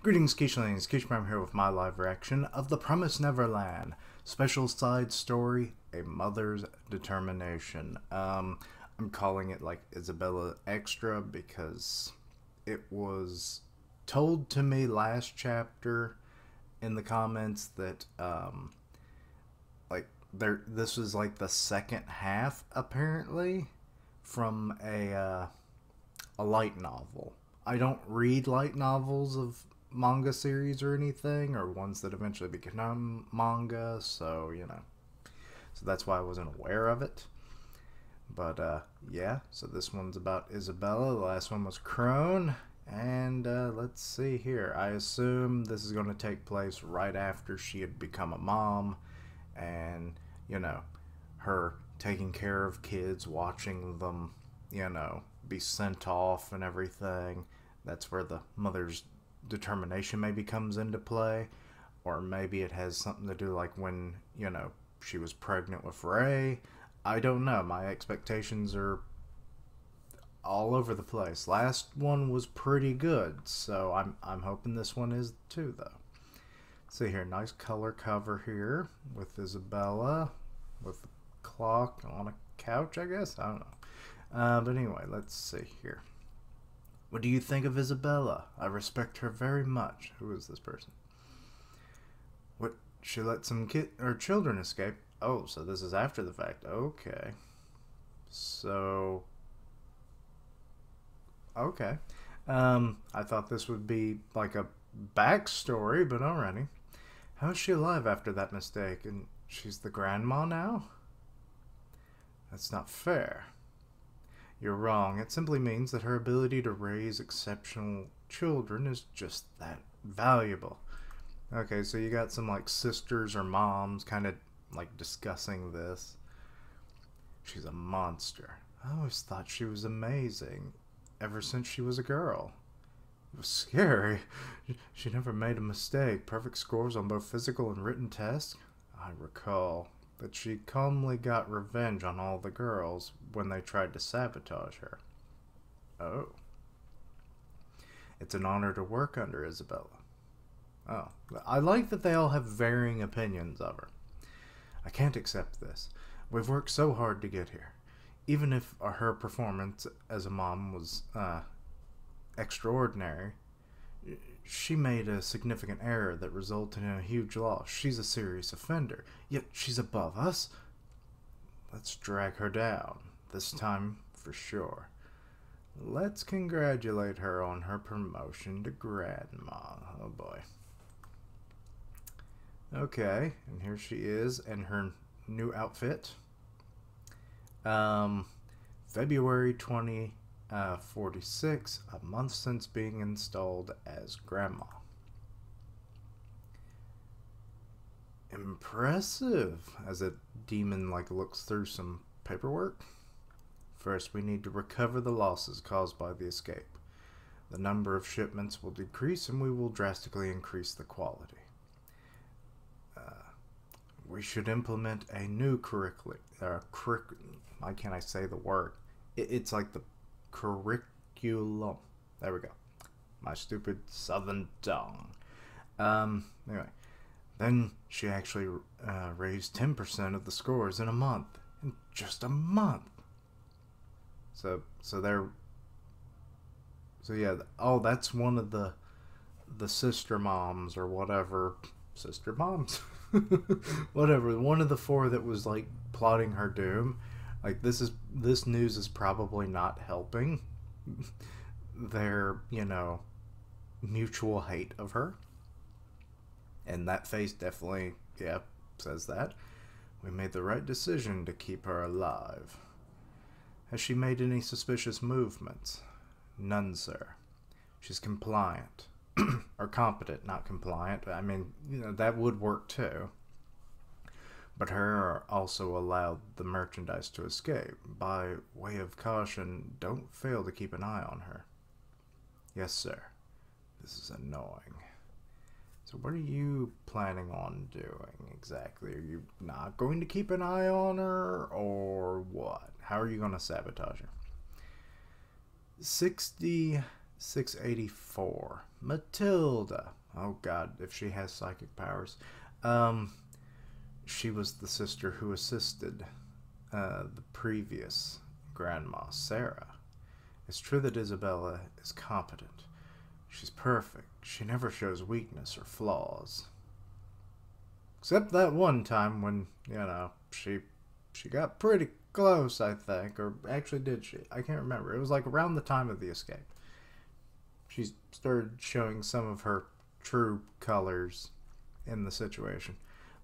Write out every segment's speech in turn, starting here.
Greetings, Keishlings. Keishprime here with my live reaction of The Promised Neverland. Special side story, A Mother's Determination. I'm calling it like Isabella Extra because it was told to me last chapter in the comments that this was like the second half apparently from a light novel. I don't read light novels of manga series or anything, or ones that eventually become manga, so so that's why I wasn't aware of it. But yeah, so this one's about Isabella. The last one was Crone, and let's see here. I assume this is going to take place right after she had become a mom, and her taking care of kids, watching them be sent off and everything. That's where the mother's determination maybe comes into play, or maybe it has something to do like when she was pregnant with Ray. I don't know. My expectations are all over the place. Last one was pretty good, so I'm hoping this one is too, though. See here, nice color cover here with Isabella with the clock on a couch, I guess. I don't know. But anyway, let's see here. What do you think of Isabella? I respect her very much. Who is this person? What? She let some children escape. Oh, so this is after the fact. Okay. So. Okay. I thought this would be like a backstory, but alrighty. How is she alive after that mistake? And she's the grandma now? That's not fair. You're wrong. It simply means that her ability to raise exceptional children is just that valuable. Okay, so you got some like sisters or moms kind of like discussing this. She's a monster. I always thought she was amazing ever since she was a girl. It was scary. She never made a mistake. Perfect scores on both physical and written tests. I recall that she calmly got revenge on all the girls when they tried to sabotage her. Oh. It's an honor to work under Isabella. Oh. I like that they all have varying opinions of her. I can't accept this. We've worked so hard to get here. Even if her performance as a mom was extraordinary, she made a significant error that resulted in a huge loss. She's a serious offender, yet she's above us. Let's drag her down, this time for sure. Let's congratulate her on her promotion to grandma. Oh boy. Okay, and here she is in her new outfit. February 2046, a month since being installed as grandma. Impressive, as a demon looks through some paperwork. First, we need to recover the losses caused by the escape. The number of shipments will decrease, and we will drastically increase the quality. We should implement a new curriculum. Why can't I say the word? It's like the curriculum. There we go. My stupid southern tongue. Anyway. Then she actually raised 10% of the scores in a month. In just a month. So yeah. Oh, that's one of the sister moms or whatever. Sister moms? Whatever. One of the four that was like plotting her doom. Like this news is probably not helping their, mutual hate of her. And that face definitely, yeah, says that. We made the right decision to keep her alive. Has she made any suspicious movements? None, sir. She's compliant. Or competent, not compliant. I mean, that would work too. But her also allowed the merchandise to escape. By way of caution, don't fail to keep an eye on her. Yes, sir. This is annoying. So what are you planning on doing exactly? Are you not going to keep an eye on her, or what? How are you going to sabotage her? 60 684. Matilda. Oh god, if she has psychic powers. Um, she was the sister who assisted the previous Grandma, Sarah. It's true that Isabella is competent. She's perfect. She never shows weakness or flaws. Except that one time when, she got pretty close, I think. Or actually, did she? I can't remember. It was like around the time of the escape. She started showing some of her true colors in the situation.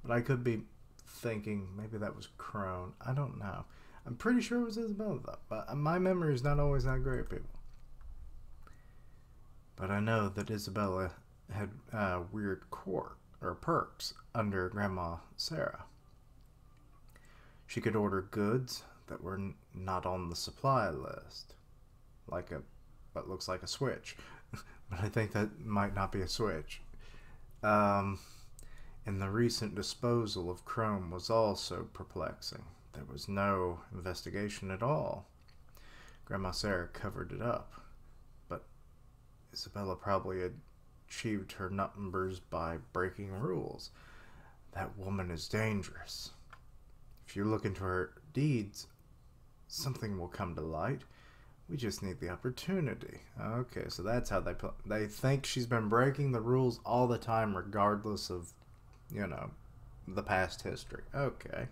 But I could be thinking maybe that was Crone. I don't know. I'm pretty sure it was Isabella, though. But my memory is not always that great, people. But I know that Isabella had weird perks under Grandma Sarah. She could order goods that were not on the supply list, like what looks like a switch, but I think that might not be a switch. And the recent disposal of Chrome was also perplexing. There was no investigation at all. Grandma Sarah covered it up, but Isabella probably achieved her numbers by breaking rules. That woman is dangerous. If you look into her deeds, something will come to light. We just need the opportunity. Okay, so that's how they think she's been breaking the rules all the time, regardless of, the past history. Okay.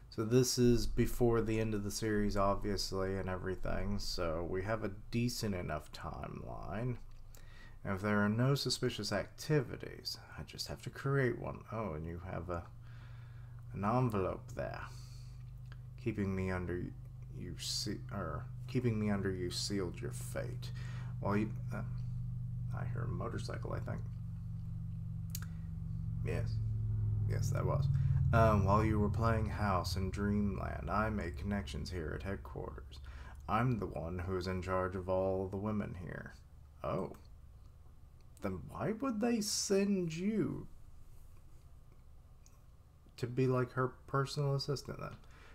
So this is before the end of the series, obviously, and everything, so we have a decent enough timeline. And if there are no suspicious activities, I just have to create one. Oh, and you have an envelope there. Keeping me under you sealed your fate. While you I hear a motorcycle, I think. Yes, that was. While you were playing house in Dreamland, I made connections here at headquarters. I'm the one who is in charge of all the women here. Oh. Then why would they send you to be like her personal assistant then?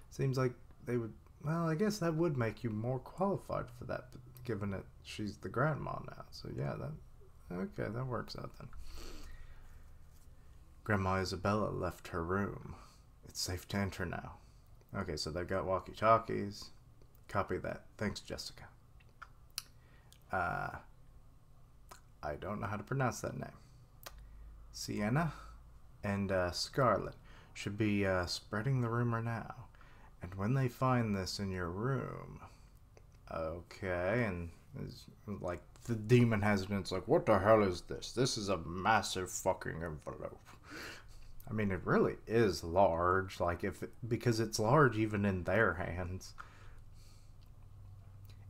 Seems like they would, well, I guess that would make you more qualified for that, given that she's the grandma now. So yeah, that works out then. Grandma Isabella left her room. It's safe to enter now. Okay, so they got walkie-talkies. Copy that. Thanks, Jessica. I don't know how to pronounce that name. Sienna and Scarlet should be spreading the rumor now. And when they find this in your room... Okay, and it's like the demon has it and it's like, what the hell is this? This is a massive fucking envelope. I mean, it really is large, because it's large even in their hands.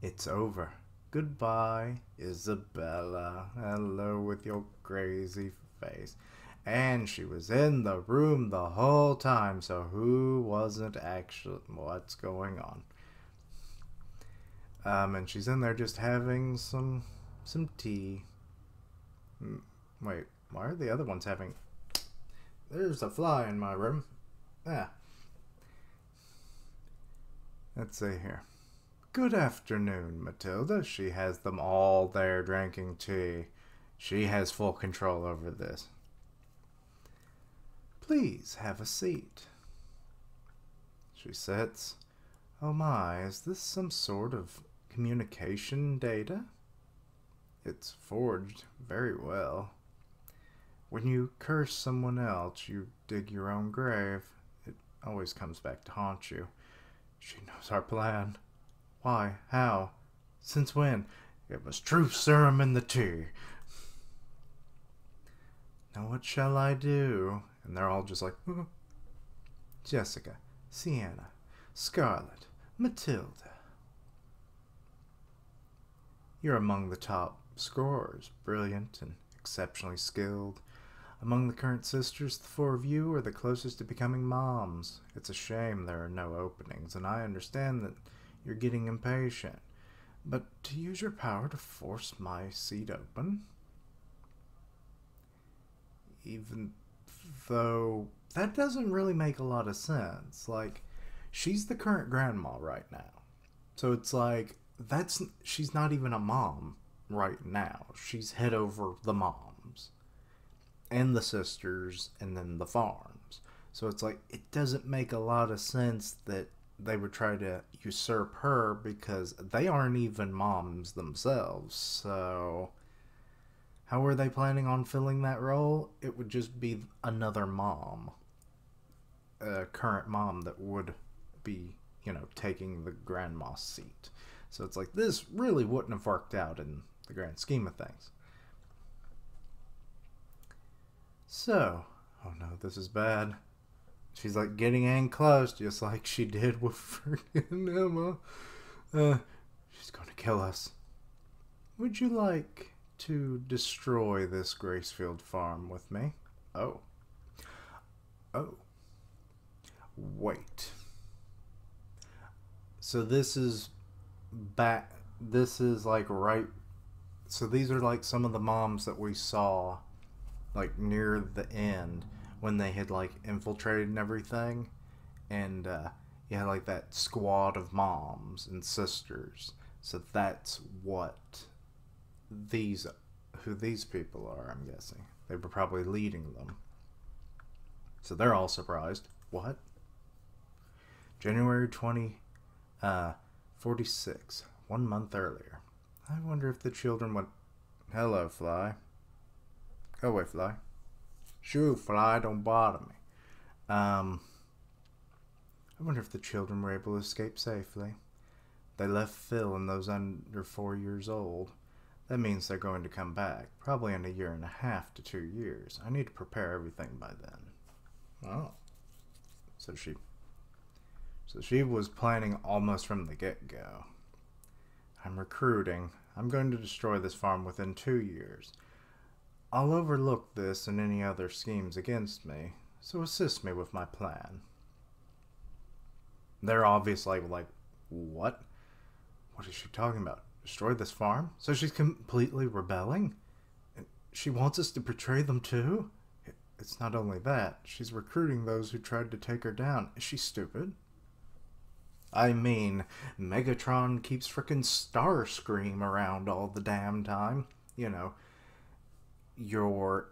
It's over. Goodbye, Isabella. Hello with your crazy face. And she was in the room the whole time, so who wasn't actually... What's going on? And she's in there just having some tea. Wait, why are the other ones having... There's a fly in my room. Ah. Let's see here. Good afternoon, Matilda. She has them all there drinking tea. She has full control over this. Please have a seat. She sits. Oh my, is this some sort of communication data? It's forged very well. When you curse someone else, you dig your own grave. It always comes back to haunt you. She knows our plan. Why? How? Since when? It was truth serum in the tea. Now what shall I do? And they're all just like, Jessica, Sienna, Scarlet, Matilda. You're among the top scorers, brilliant and exceptionally skilled. Among the current sisters, the four of you are the closest to becoming moms. It's a shame there are no openings, and I understand that you're getting impatient. But to use your power to force my seat open? Even though that doesn't really make a lot of sense. Like, she's the current grandma right now. So it's like, she's not even a mom. right now. She's head over the moms and the sisters and then the farms. So it's like, it doesn't make a lot of sense that they would try to usurp her because they aren't even moms themselves. So how are they planning on filling that role? It would just be another mom, a current mom that would be, taking the grandma's seat. So it's like, this really wouldn't have worked out in the grand scheme of things. So, oh no, this is bad. She's like getting in close, just like she did with freaking Emma. She's gonna kill us. Would you like to destroy this Gracefield farm with me? Oh. Oh. Wait. So this is back. This is like right. So these are like some of the moms that we saw, like near the end when they had like infiltrated and everything, and you had like that squad of moms and sisters. So that's who these people are. I'm guessing they were probably leading them. So they're all surprised. What? January 46, 1 month earlier. I wonder if the children went. Hello, Fly. Go away, Fly. Shoo, Fly, don't bother me. I wonder if the children were able to escape safely. They left Phil and those under 4 years old. That means they're going to come back, probably in 1.5 to 2 years. I need to prepare everything by then. Oh. So she was planning almost from the get-go. I'm recruiting. I'm going to destroy this farm within 2 years. I'll overlook this and any other schemes against me, so assist me with my plan. They're obviously like, what? What is she talking about? Destroy this farm? So she's completely rebelling? And she wants us to betray them too? It's not only that, she's recruiting those who tried to take her down. Is she stupid? I mean, Megatron keeps frickin' Starscream around all the damn time. You're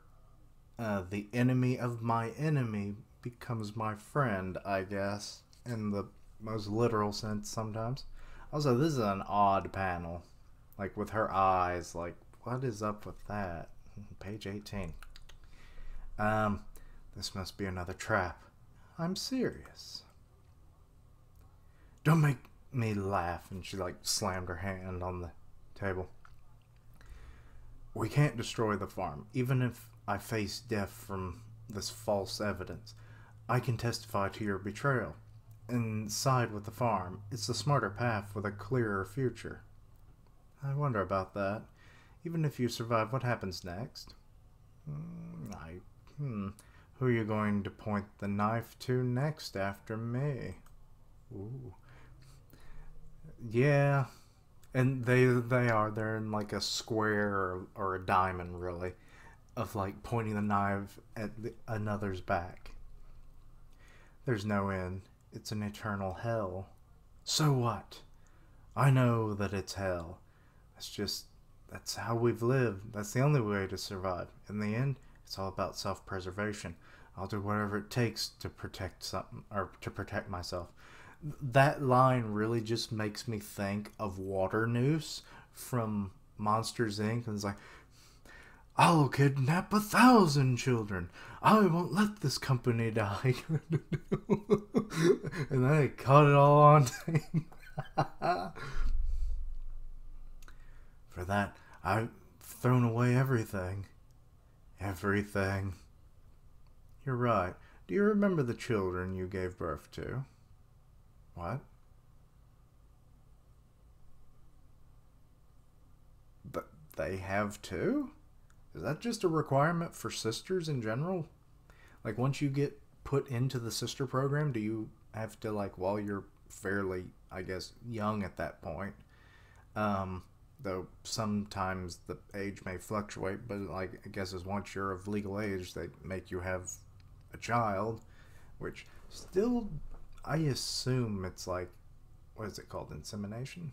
the enemy of my enemy becomes my friend, I guess, in the most literal sense sometimes. Also, this is an odd panel. Like, with her eyes, like, what is up with that? Page 18. This must be another trap. I'm serious. Don't make me laugh. And she, like, slammed her hand on the table. We can't destroy the farm, even if I face death from this false evidence. I can testify to your betrayal and side with the farm. It's the smarter path with a clearer future. I wonder about that. Even if you survive, what happens next? Who are you going to point the knife to next after me? Ooh. Yeah. And they're in like a square or a diamond, really, of like pointing the knife at another's back. There's no end. It's an eternal hell. So what? I know that it's hell. That's how we've lived. That's the only way to survive. In the end, it's all about self-preservation. I'll do whatever it takes to protect something, or to protect myself. That line really just makes me think of Water Noose from Monsters, Inc. And it's like, I'll kidnap 1,000 children. I won't let this company die. And then they caught it all on tape. For that, I've thrown away everything. Everything. You're right. Do you remember the children you gave birth to? What? But they have two? Is that just a requirement for sisters in general? Like, once you get put into the sister program, do you have to, like, while you're fairly, I guess, young at that point, though sometimes the age may fluctuate, but, like, I guess as once you're of legal age, they make you have a child, which still, I assume it's like, what is it called, insemination?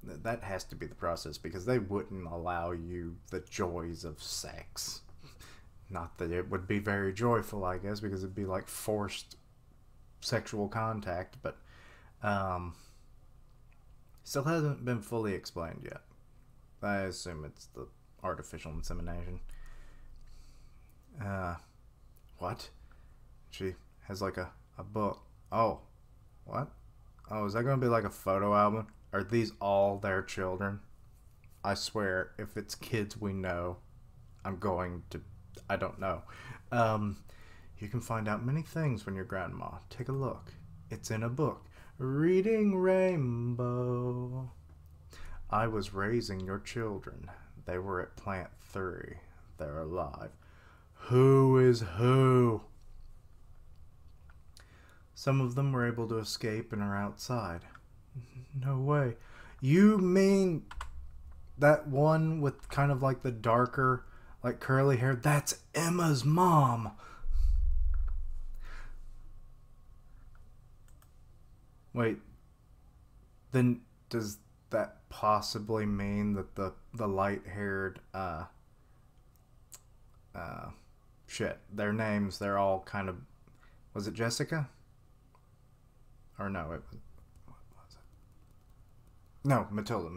That has to be the process, because they wouldn't allow you the joys of sex. Not that it would be very joyful, I guess, because it'd be like forced sexual contact, but still hasn't been fully explained yet. I assume it's the artificial insemination. What? She has like a book. Oh, what? Oh, is that going to be like a photo album? Are these all their children? I swear, if it's kids we know, I'm going to... I don't know. You can find out many things when you're grandma. Take a look. It's in a book. Reading Rainbow. I was raising your children. They were at Plant 3. They're alive. Who is who? Some of them were able to escape and are outside. No way. You mean that one with kind of like the darker, like curly hair? That's Emma's mom. Wait. Then does that possibly mean that the light-haired shit, their names, they're all kind of... Was it Jessica? Or no, it was... What was it? No, Matilda.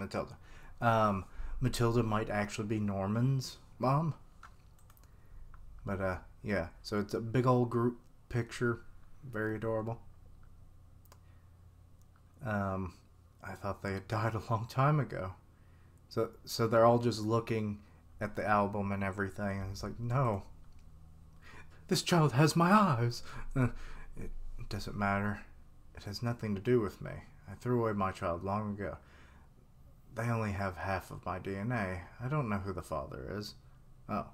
Matilda might actually be Norman's mom. But, yeah. So it's a big old group picture. Very adorable. I thought they had died a long time ago. So they're all just looking at the album and everything, and it's like, no. This child has my eyes. It doesn't matter. It has nothing to do with me. I threw away my child long ago. They only have half of my DNA. I don't know who the father is. Oh.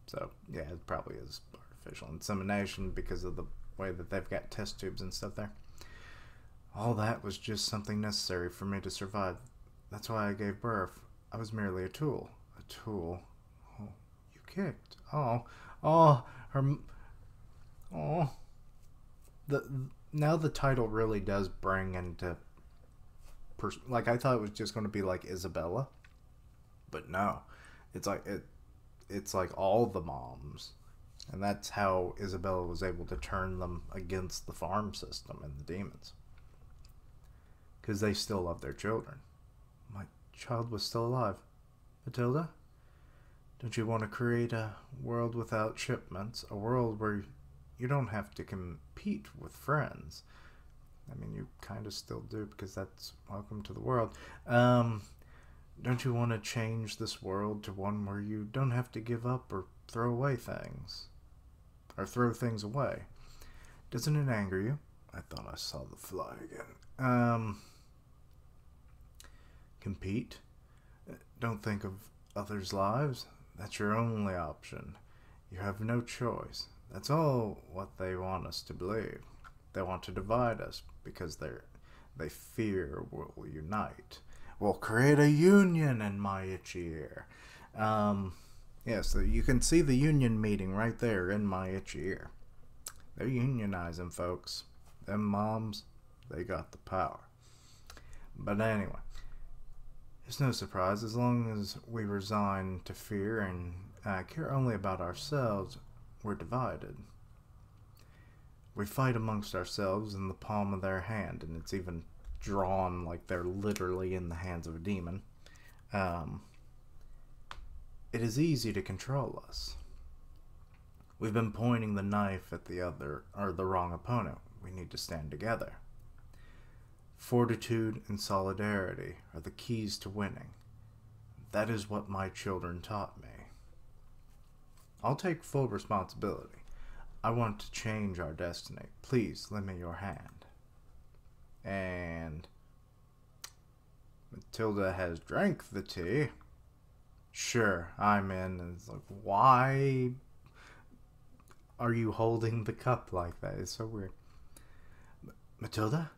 So, yeah, it probably is artificial insemination because of the way that they've got test tubes and stuff there. All that was just something necessary for me to survive. That's why I gave birth. I was merely a tool. A tool? Oh, you kicked. Oh, her... Oh. Now the title really does bring into... Like, I thought it was just going to be like Isabella. But no. It's like all the moms. And that's how Isabella was able to turn them against the farm system and the demons. Because they still love their children. My child was still alive. Matilda? Don't you want to create a world without shipments? A world where you don't have to compete with friends? I mean, you kind of still do, because that's welcome to the world. Don't you want to change this world to one where you don't have to give up or throw away things? Or throw things away? Doesn't it anger you? I thought I saw the fly again. Compete? Don't think of others' lives. That's your only option. You have no choice. That's all what they want us to believe. They want to divide us because they fear we'll unite. We'll create a union in my itchy ear. Yeah, so you can see the union meeting right there in my itchy ear. They're unionizing, folks. Them moms, they got the power. But anyway, it's no surprise. As long as we resign to fear and care only about ourselves, we're divided. We fight amongst ourselves in the palm of their hand, and it's even drawn like they're literally in the hands of a demon. It is easy to control us. We've been pointing the knife at the other, or the wrong opponent. We need to stand together. Fortitude and solidarity are the keys to winning. That is what my children taught me. I'll take full responsibility. I want to change our destiny. Please lend me your hand. And Matilda has drank the tea. Sure, I'm in. And it's like, why are you holding the cup like that? It's so weird. Matilda?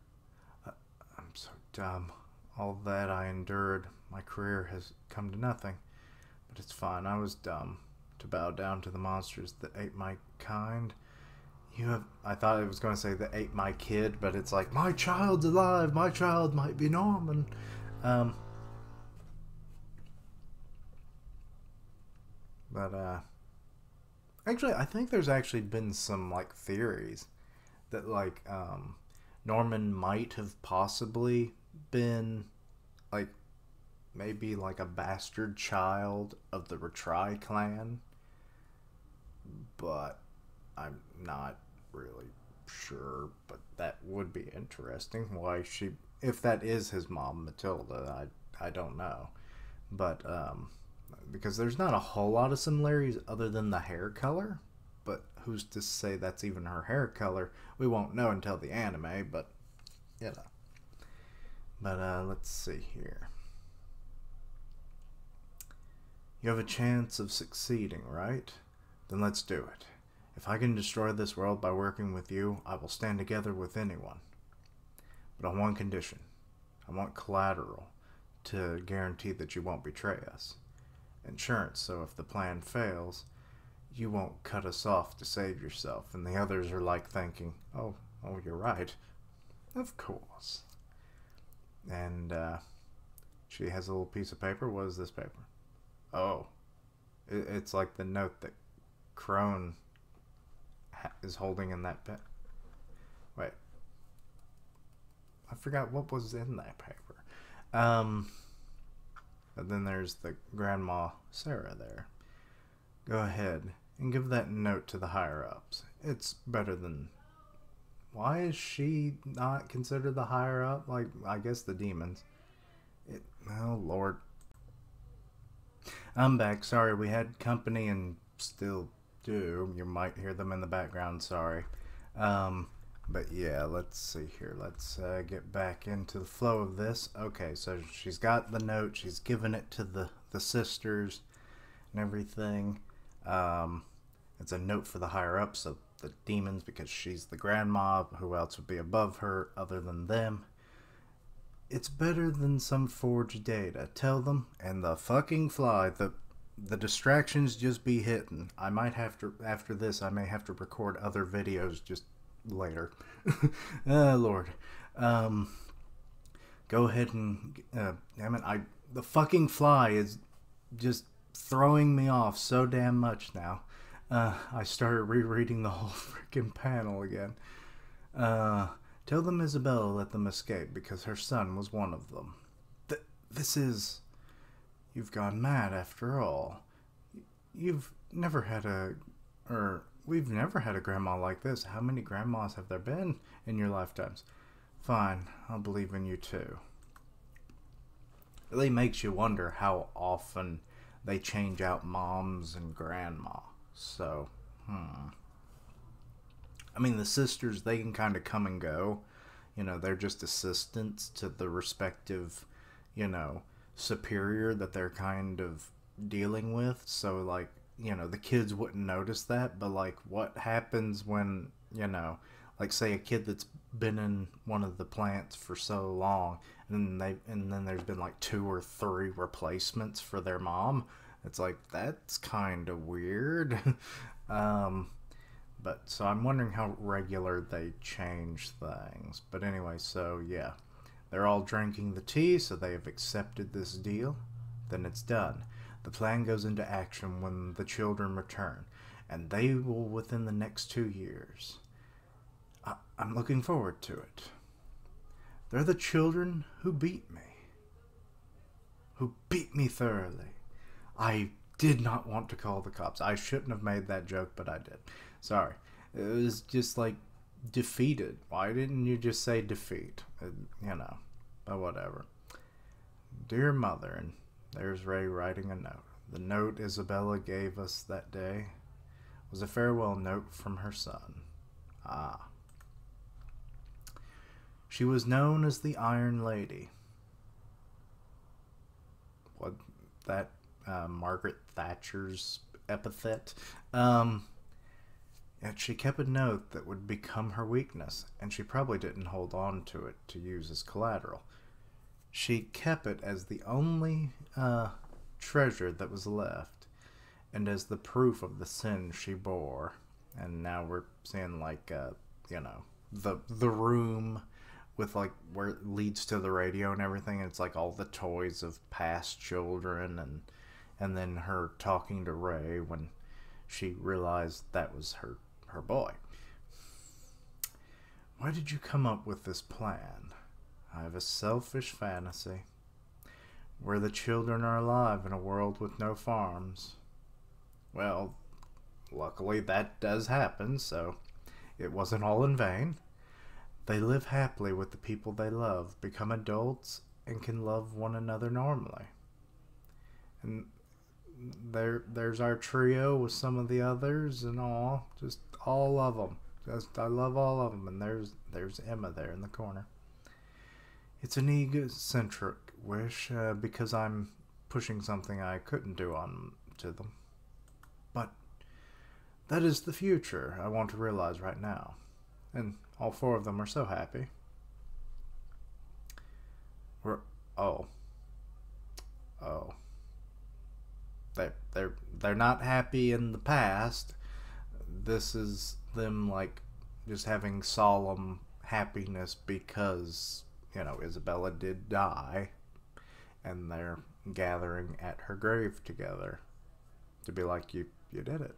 I'm so dumb. All that I endured, my career has come to nothing. But it's fine, I was dumb. To bow down to the monsters that ate my kind. You have. I thought it was going to say that ate my kid, but it's like my child's alive. My child might be Norman. Um, but actually, I think there's actually been some like theories that like Norman might have possibly been like maybe like a bastard child of the Retry clan, but I'm not really sure. But that would be interesting. Why she, if that is his mom, Matilda, I don't know. But because there's not a whole lot of similarities other than the hair color. But who's to say that's even her hair color? We won't know until the anime. But you know. But let's see here. You have a chance of succeeding, right? Then let's do it. If I can destroy this world by working with you, I will stand together with anyone. But on one condition. I want collateral to guarantee that you won't betray us. Insurance, so if the plan fails, you won't cut us off to save yourself. And the others are like thinking, oh, you're right. Of course. And she has a little piece of paper. What is this paper? Oh, it's like the note that Crone is holding in that pen. Wait, I forgot what was in that paper. But then there's the Grandma Sarah there. Go ahead and give that note to the higher-ups. It's better than... Why is she not considered the higher-up? Like, I guess the demons. Oh, Lord. I'm back. Sorry, we had company and still do. You might hear them in the background. Sorry. But yeah, let's see here. Let's get back into the flow of this. Okay, so she's got the note. She's given it to the sisters and everything. It's a note for the higher-ups of the demons because she's the grandma. Who else would be above her other than them? It's better than some forged data. Tell them, and the fucking fly. The distractions just be hitting. I might have to, after this, I may have to record other videos just later. Lord. Go ahead and, damn it, the fucking fly is just throwing me off so damn much now. I started rereading the whole freaking panel again. Tell them Isabella let them escape because her son was one of them. This is... You've gone mad after all. You've never had we've never had a grandma like this. How many grandmas have there been in your lifetimes? Fine, I'll believe in you too. It really makes you wonder how often they change out moms and grandma. So, I mean, the sisters, they can kind of come and go. You know, they're just assistants to the respective, you know, superior that they're kind of dealing with. So, like, you know, the kids wouldn't notice that. But, like, what happens when, you know, like, say a kid that's been in one of the plants for so long, and then there's been, like, 2 or 3 replacements for their mom. It's like, that's kind of weird. But, so I'm wondering how regular they change things. But anyway, so, yeah. They're all drinking the tea, so they have accepted this deal. Then it's done. The plan goes into action when the children return. And they will within the next 2 years. I'm looking forward to it. They're the children who beat me. Who beat me thoroughly. I did not want to call the cops. I shouldn't have made that joke, but I did. Sorry. It was just like defeated. Why didn't you just say defeat? You know, but whatever. Dear Mother, and there's Ray writing a note. The note Isabella gave us that day was a farewell note from her son. Ah. She was known as the Iron Lady. What, that Margaret Thatcher's epithet? Yet she kept a note that would become her weakness, and she probably didn't hold on to it to use as collateral. She kept it as the only treasure that was left, and as the proof of the sin she bore. and now we're seeing like the room with like where it leads to the radio and everything. It's like all the toys of past children, and then her talking to Ray when she realized that was her boy. Why did you come up with this plan? I have a selfish fantasy where the children are alive in a world with no farms. Well, luckily that does happen, so it wasn't all in vain. They live happily with the people they love, become adults, and can love one another normally. And there's our trio with some of the others and all, just all of them. Just I love all of them. And there's Emma there in the corner. It's an egocentric wish because I'm pushing something I couldn't do on to them. But that is the future I want to realize right now. And all four of them are so happy. We're oh. They're not happy in the past. This is them like just having solemn happiness because, Isabella did die, and they're gathering at her grave together to be like, you did it.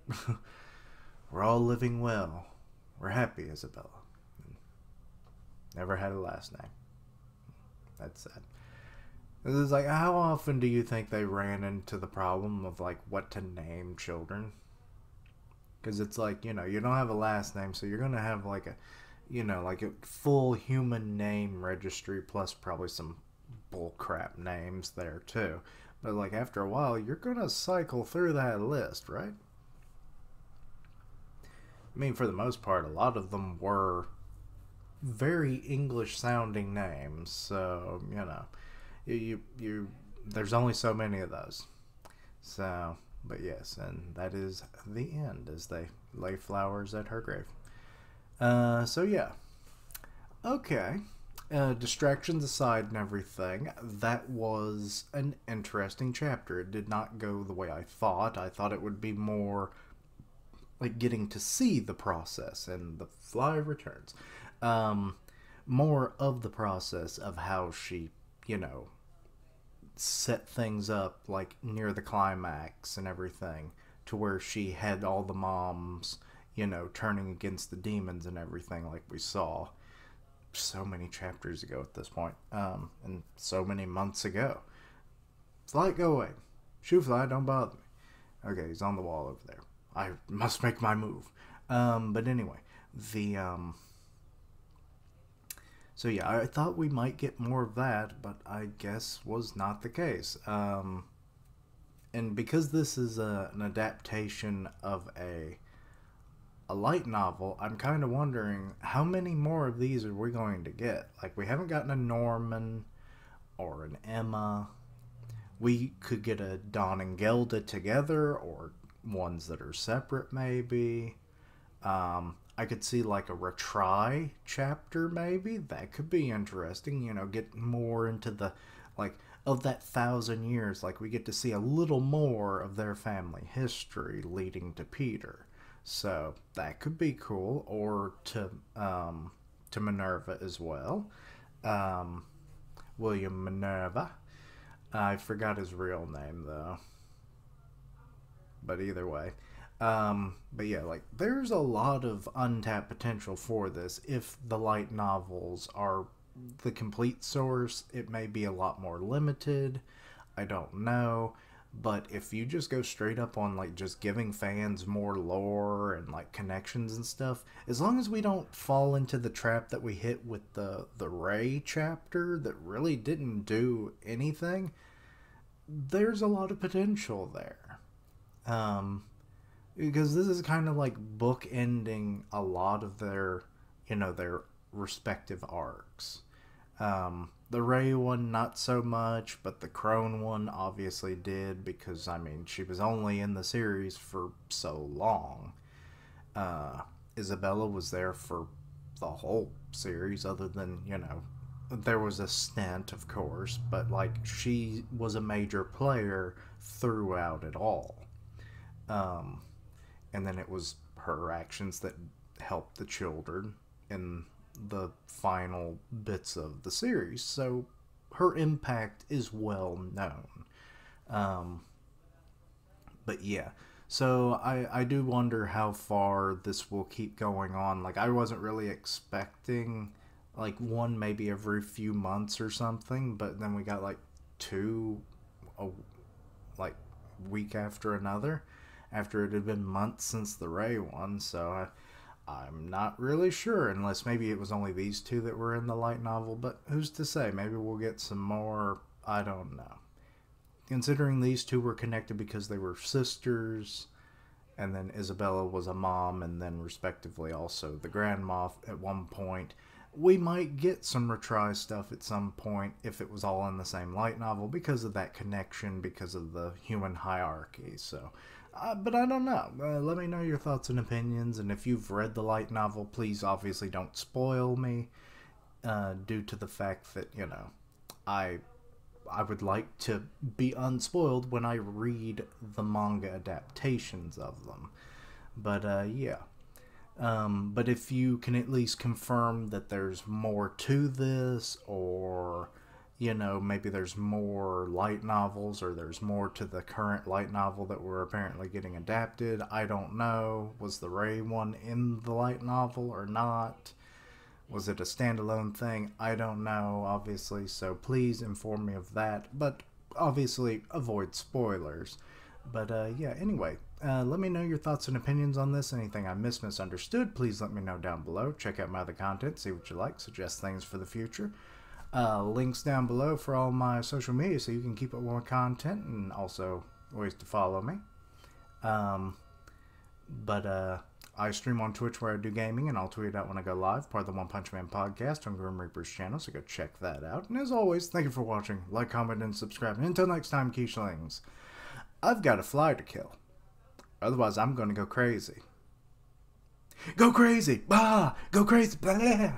We're all living well. We're happy, Isabella. Never had a last name. That's sad. This is like, how often do you think they ran into the problem of like what to name children? Because it's like, you don't have a last name, so you're gonna have like a full human name registry plus probably some bullcrap names there too. But like after a while, you're gonna cycle through that list, right? I mean, for the most part, a lot of them were very English sounding names, so you there's only so many of those. So, but yes, and that is the end as they lay flowers at her grave. So yeah, okay. Distractions aside and everything, that was an interesting chapter. It did not go the way I thought. I thought it would be more like getting to see the process, and the fly returns. More of the process of how she, set things up like near the climax and everything, to where she had all the moms, turning against the demons and everything, like we saw so many chapters ago at this point, and so many months ago. Fly, go away. Shoo fly, don't bother me. Okay, he's on the wall over there. I must make my move. But anyway, so yeah, I thought we might get more of that, but I guess was not the case. And because this is an adaptation of a light novel, I'm kind of wondering how many more of these are we going to get. Like, we haven't gotten a Norman or an Emma. We could get a Dawn and Gelda together, or ones that are separate maybe. I could see like a retry chapter maybe. That could be interesting, get more into the, like, of that 1,000 years. Like, we get to see a little more of their family history leading to Peter. So that could be cool. Or to Minerva as well. William Minerva. I forgot his real name though. But either way. But yeah, like, there's a lot of untapped potential for this. If the light novels are the complete source, it may be a lot more limited. I don't know. But if you just go straight up on, like, just giving fans more lore and, like, connections and stuff, as long as we don't fall into the trap that we hit with the Ray chapter that really didn't do anything, there's a lot of potential there. Because this is kind of like bookending a lot of their, their respective arcs. The Ray one, not so much, but the Crone one obviously did, because, I mean, she was only in the series for so long. Isabella was there for the whole series, other than, there was a stint, of course, but, like, she was a major player throughout it all. And then it was her actions that help the children in the final bits of the series. So her impact is well known. But yeah, so I do wonder how far this will keep going on. Like, I wasn't really expecting like one maybe every few months or something, but then we got like two, like week after another, after it had been months since the Ray one. So I'm not really sure, unless maybe it was only these two that were in the light novel, but who's to say? Maybe we'll get some more. I don't know. Considering these two were connected because they were sisters, and then Isabella was a mom, and then respectively also the grandma at one point, we might get some retry stuff at some point if it was all in the same light novel because of that connection, because of the human hierarchy. So, but I don't know. Let me know your thoughts and opinions, and if you've read the light novel, please obviously don't spoil me, due to the fact that, you know, I would like to be unspoiled when I read the manga adaptations of them. But yeah. But if you can at least confirm that there's more to this, or, you know, maybe there's more light novels, or there's more to the current light novel that we're apparently getting adapted. I don't know. Was the Ray one in the light novel or not? Was it a standalone thing? I don't know, obviously, so please inform me of that. But obviously, avoid spoilers. But yeah, anyway, let me know your thoughts and opinions on this. Anything I misunderstood, please let me know down below. Check out my other content, see what you like, suggest things for the future. Links down below for all my social media so you can keep up with my content, and also ways to follow me. I stream on Twitch where I do gaming, and I'll tweet out when I go live, part of the One Punch Man podcast on Grim Reaper's channel, so go check that out. And as always, thank you for watching. Like, comment, and subscribe. And until next time, Keishlings, I've got a fly to kill. Otherwise, I'm going to go crazy. Go crazy! Bah! Go crazy! Blah!